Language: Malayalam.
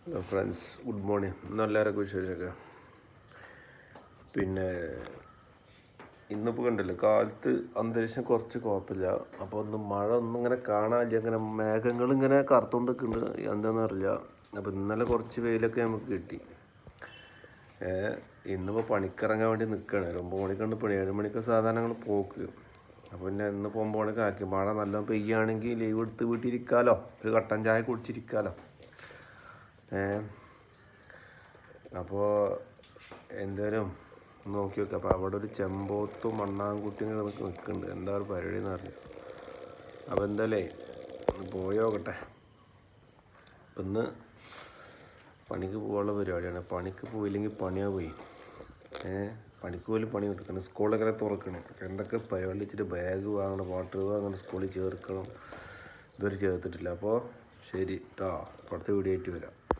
Hello friends, good morning. ഇന്ന് എല്ലാവരൊക്കെ വിശേഷമൊക്കെ. പിന്നെ ഇന്നിപ്പോൾ കണ്ടില്ല, കാലത്ത് അന്തരീക്ഷം കുറച്ച് കുഴപ്പമില്ല. അപ്പോൾ ഒന്ന് മഴ ഒന്നും ഇങ്ങനെ കാണാനില്ല, ഇങ്ങനെ മേഘങ്ങൾ ഇങ്ങനെ കറുത്തുകൊണ്ടിരിക്കുന്നുണ്ട്, എന്താണെന്ന് അറിയില്ല. അപ്പോൾ ഇന്നലെ കുറച്ച് വെയിലൊക്കെ നമുക്ക് കിട്ടി. ഇന്നിപ്പോൾ പണിക്കിറങ്ങാൻ വേണ്ടി നിൽക്കുകയാണ്. 9 മണിക്കുണ്ട് പണി, 7 മണിക്ക് സാധാരണ ഞങ്ങൾ പോക്ക്. അപ്പോൾ പിന്നെ ഇന്ന് 9 മണിക്ക് ആക്കി. മഴ നല്ല പെയ്യുകയാണെങ്കിൽ ലീവ് എടുത്ത് വീട്ടിലിരിക്കാമല്ലോ, ഒരു കട്ടൻ ചായ കുടിച്ചിരിക്കാമല്ലോ. അപ്പോൾ എന്തായാലും നോക്കി വെക്കാം. അപ്പോൾ അവിടെ ഒരു ചെമ്പോത്തും മണ്ണാൻകുട്ടിയും നിൽക്കുന്നുണ്ട്. എന്താ ഒരു പരിപാടി എന്ന് പറഞ്ഞു. അപ്പോൾ എന്തായാലേ പോയി നോക്കട്ടെ. അപ്പം ഇന്ന് പണിക്ക് പോകാനുള്ള പരിപാടിയാണ്. പണിക്ക് പോയില്ലെങ്കിൽ പണിയാ പോയി. പണിക്ക് പോലും പണി കിട്ടണം. സ്കൂളൊക്കെ തുറക്കണം. എന്തൊക്കെ പരിപാടി വെച്ചിട്ട് ബാഗ് വാങ്ങണം, വാട്ടർ വാങ്ങണം, സ്കൂളിൽ ചേർക്കണം. ഇതുവരെ ചേർത്തിട്ടില്ല. അപ്പോൾ ശരി കേട്ടോ, അടുത്ത വീഡിയോ ആയിട്ട് വരാം.